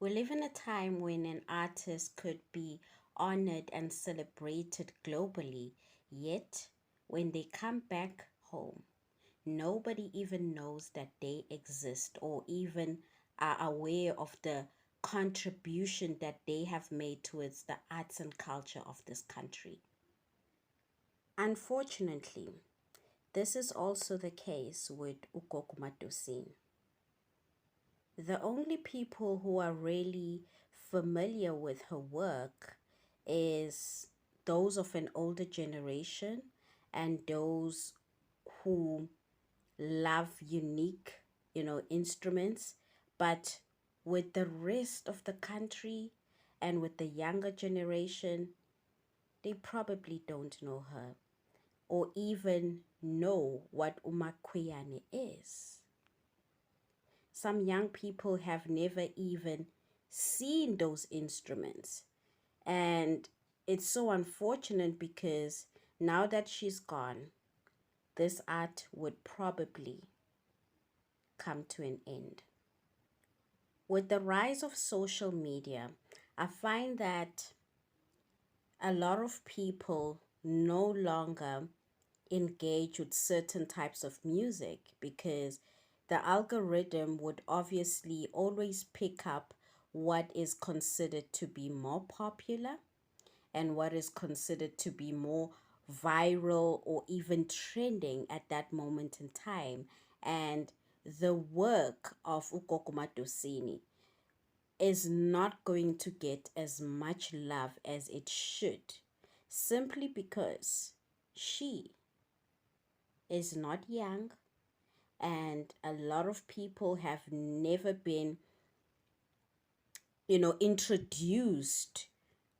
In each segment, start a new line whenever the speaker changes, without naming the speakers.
We live in a time when an artist could be honored and celebrated globally, yet when they come back home, nobody even knows that they exist or even are aware of the contribution that they have made towards the arts and culture of this country. Unfortunately, this is also the case with Ugogo Madosini. The only people who are really familiar with her work is those of an older generation and those who love unique, instruments. But with the rest of the country and with the younger generation, they probably don't know her or even know what umakwiyane is. Some young people have never even seen those instruments. And it's so unfortunate because now that she's gone, this art would probably come to an end. With the rise of social media, I find that a lot of people no longer engage with certain types of music because the algorithm would obviously always pick up what is considered to be more popular and what is considered to be more viral or even trending at that moment in time. And the work of Ugogo Madosini is not going to get as much love as it should, simply because she is not young, and a lot of people have never been, introduced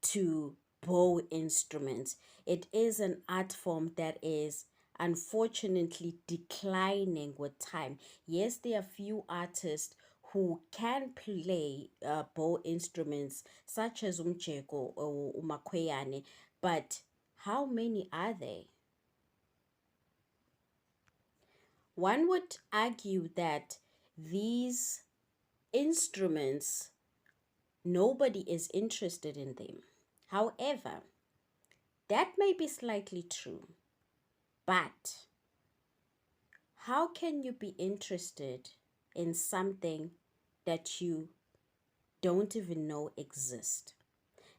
to bow instruments. It is an art form that is unfortunately declining with time. Yes, there are few artists who can play bow instruments such as umjeko or umakweyane, but how many are they? One would argue that these instruments, nobody is interested in them. However, that may be slightly true, but how can you be interested in something that you don't even know exists?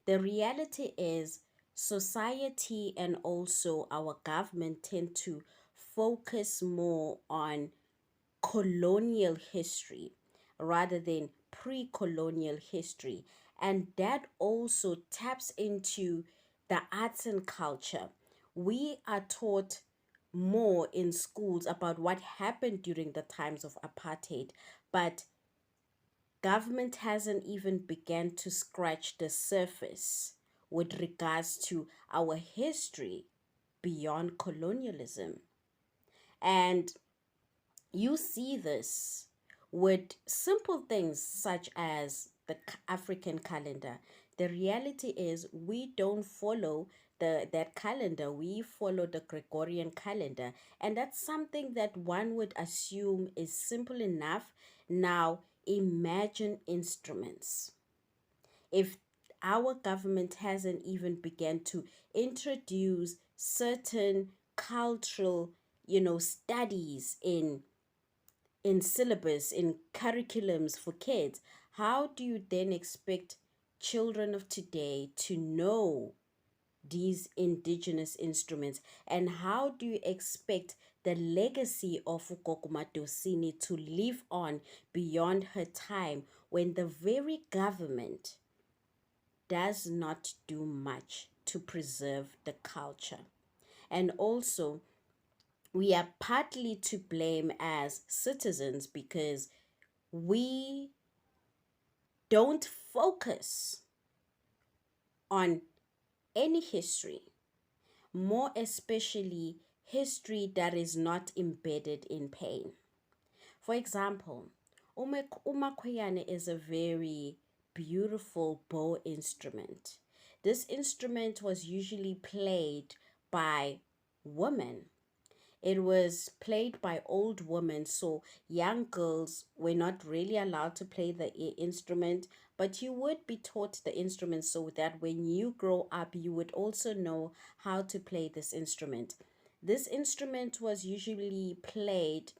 The reality is society and also our government tend to focus more on colonial history rather than pre-colonial history, and that also taps into the arts and culture. We are taught more in schools about what happened during the times of apartheid, but government hasn't even begun to scratch the surface with regards to our history beyond colonialism. And you see this with simple things such as the African calendar. The reality is we don't follow that calendar. We follow the Gregorian calendar, and that's something that one would assume is simple enough. Now imagine instruments. If our government hasn't even begun to introduce certain cultural, studies in syllabus, in curriculums for kids, how do you then expect children of today to know these indigenous instruments? And how do you expect the legacy of Ugogo Madosini to live on beyond her time when the very government does not do much to preserve the culture? And also, we are partly to blame as citizens because we don't focus on any history, more especially history that is not embedded in pain. For example, umakweyane is a very beautiful bow instrument. This instrument was usually played by women. It was played by old women, so young girls were not really allowed to play the instrument, but you would be taught the instrument so that when you grow up, you would also know how to play this instrument. This instrument was usually played,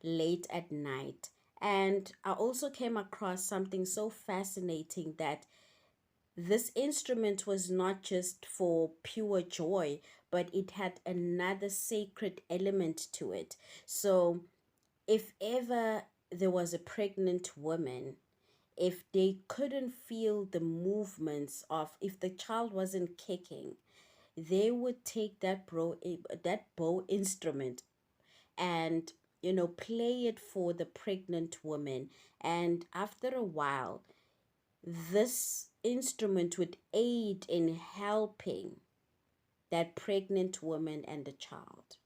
late at night. And I also came across something so fascinating that this instrument was not just for pure joy, but it had another sacred element to it. So, if ever there was a pregnant woman, if they couldn't feel the movements of, if the child wasn't kicking, they would take that bow instrument and play it for the pregnant woman. And after a while, this instrument would aid in helping that pregnant woman and the child.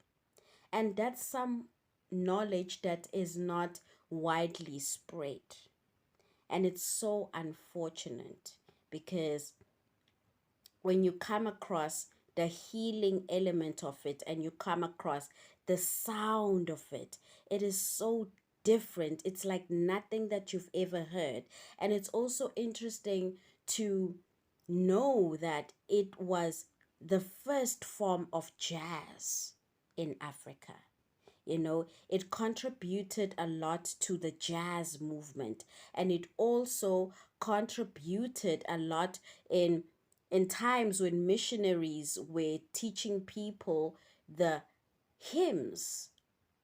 And that's some knowledge that is not widely spread. And it's so unfortunate because when you come across the healing element of it and you come across the sound of it, it is so different. It's like nothing that you've ever heard. And it's also interesting to know that it was the first form of jazz in Africa. It contributed a lot to the jazz movement, and it also contributed a lot in times when missionaries were teaching people the hymns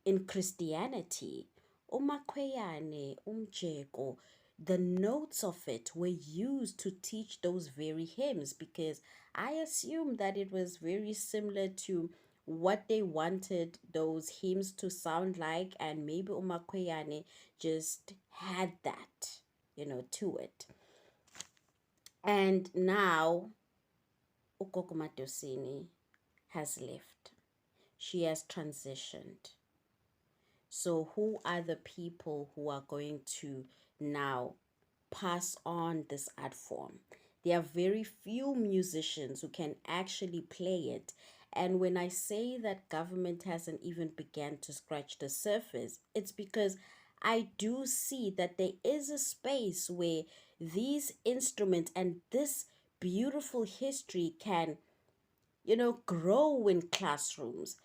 in Christianity. Umakweyane, umjeko, the notes of it were used to teach those very hymns, because I assume that it was very similar to what they wanted those hymns to sound like, and maybe Umakweyane just had that, to it. And now Ugogo Madosini has left. She has transitioned. So, who are the people who are going to now pass on this art form? There are very few musicians who can actually play it. And when I say that government hasn't even begun to scratch the surface, it's because I do see that there is a space where these instruments and this beautiful history can, grow in classrooms.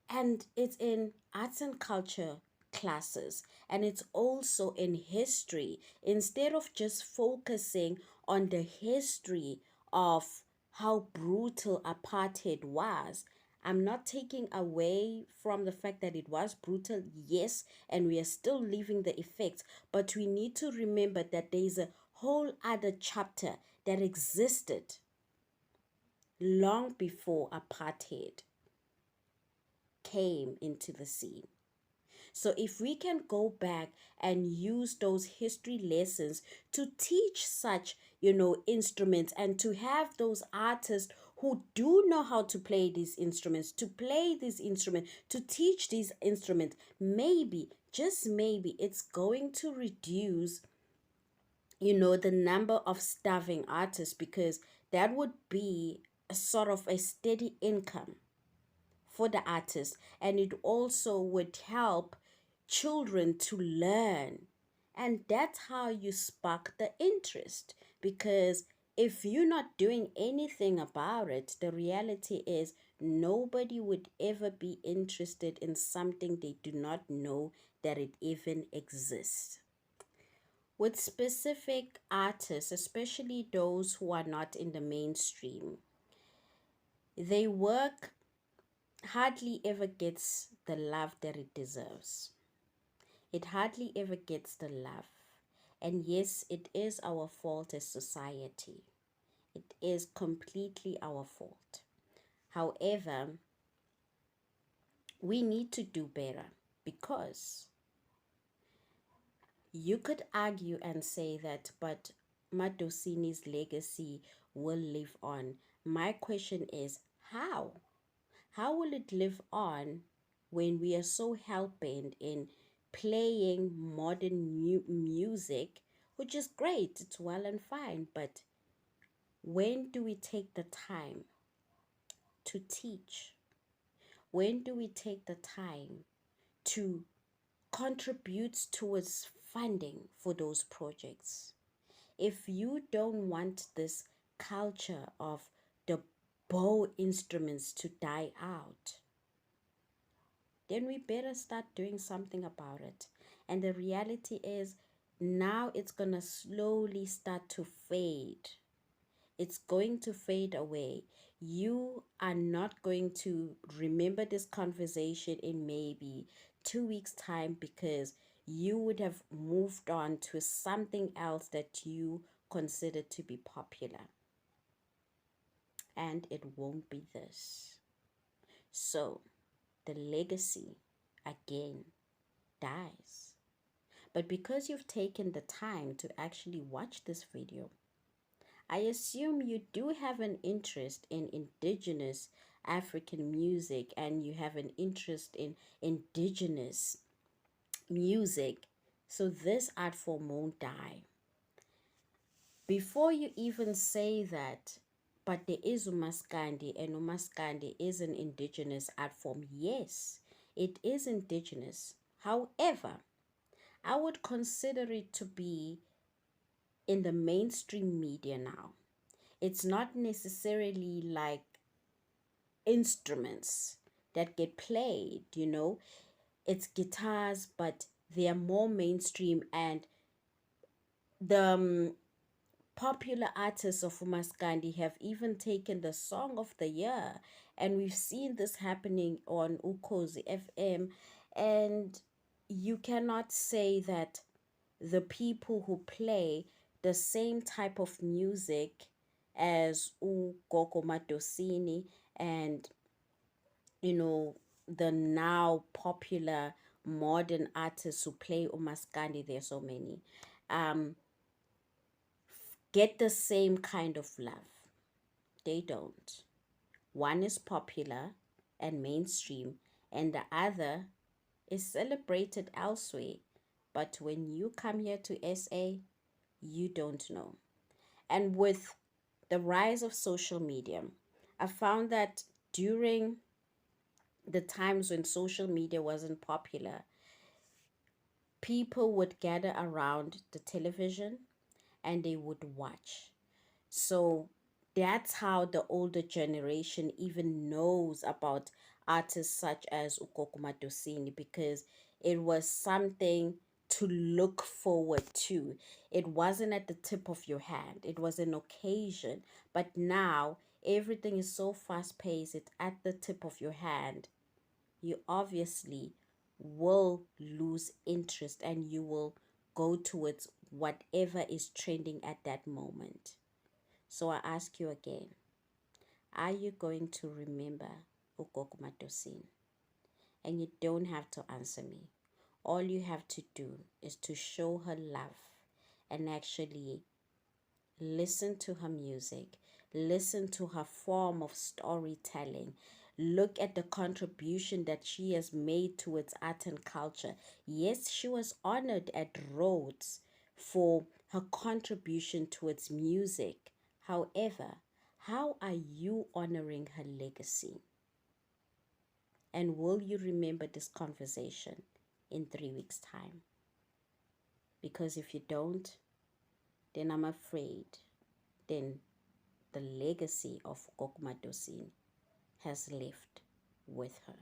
And it's in arts and culture classes, and it's also in history. Instead of just focusing on the history of how brutal apartheid was, I'm not taking away from the fact that it was brutal, yes, and we are still living the effects, but we need to remember that there is a whole other chapter that existed long before apartheid came into the scene. So if we can go back and use those history lessons to teach such, instruments, and to have those artists who do know how to play these instruments, to play these instruments, to teach these instruments, maybe, just maybe, it's going to reduce, the number of starving artists, because that would be a sort of a steady income for the artist, and it also would help children to learn. And that's how you spark the interest, because if you're not doing anything about it, the reality is nobody would ever be interested in something they do not know that it even exists. With specific artists, especially those who are not in the mainstream, they work hardly ever gets the love that it deserves. It hardly ever gets the love. And yes, it is our fault as society. It is completely our fault. However, we need to do better, because you could argue and say that, but Madosini's legacy will live on. My question is, how? How will it live on when we are so hell-bent in playing modern music, which is great, it's well and fine, but when do we take the time to teach? When do we take the time to contribute towards funding for those projects? If you don't want this culture of the bow instruments to die out, then we better start doing something about it. And the reality is, now it's going to slowly start to fade. It's going to fade away. You are not going to remember this conversation in maybe 2 weeks' time, because you would have moved on to something else that you consider to be popular. And it won't be this. So the legacy again dies. But because you've taken the time to actually watch this video, I assume you do have an interest in indigenous African music, and you have an interest in indigenous music. So this art form won't die. Before you even say that, but there is umaskandi, and umaskandi is an indigenous art form. Yes, it is indigenous. However, I would consider it to be in the mainstream media now. It's not necessarily like instruments that get played, it's guitars, but they are more mainstream. And the popular artists of Umaskandi have even taken the Song of the Year, and we've seen this happening on Ukhozi FM. And you cannot say that the people who play the same type of music as Ugogo Madosini and the now popular modern artists who play umaskandi, there's so many, get the same kind of love. They don't. One is popular and mainstream, and the other is celebrated elsewhere. But when you come here to SA, you don't know. And with the rise of social media, I found that during the times when social media wasn't popular, people would gather around the television and they would watch. So that's how the older generation even knows about artists such as Ugogo Madosini, because it was something to look forward to. It wasn't at the tip of your hand, it was an occasion. But now everything is so fast paced, it's at the tip of your hand. You obviously will lose interest, and you will go towards whatever is trending at that moment. So I ask you again, are you going to remember Ugogo Madosini? And you don't have to answer me. All you have to do is to show her love and actually listen to her music, listen to her form of storytelling. Look at the contribution that she has made towards art and culture. Yes, she was honored at Rhodes for her contribution towards music. However, how are you honoring her legacy? And will you remember this conversation in 3 weeks' time? Because if you don't, then I'm afraid then the legacy of Gokumadosini has left with her.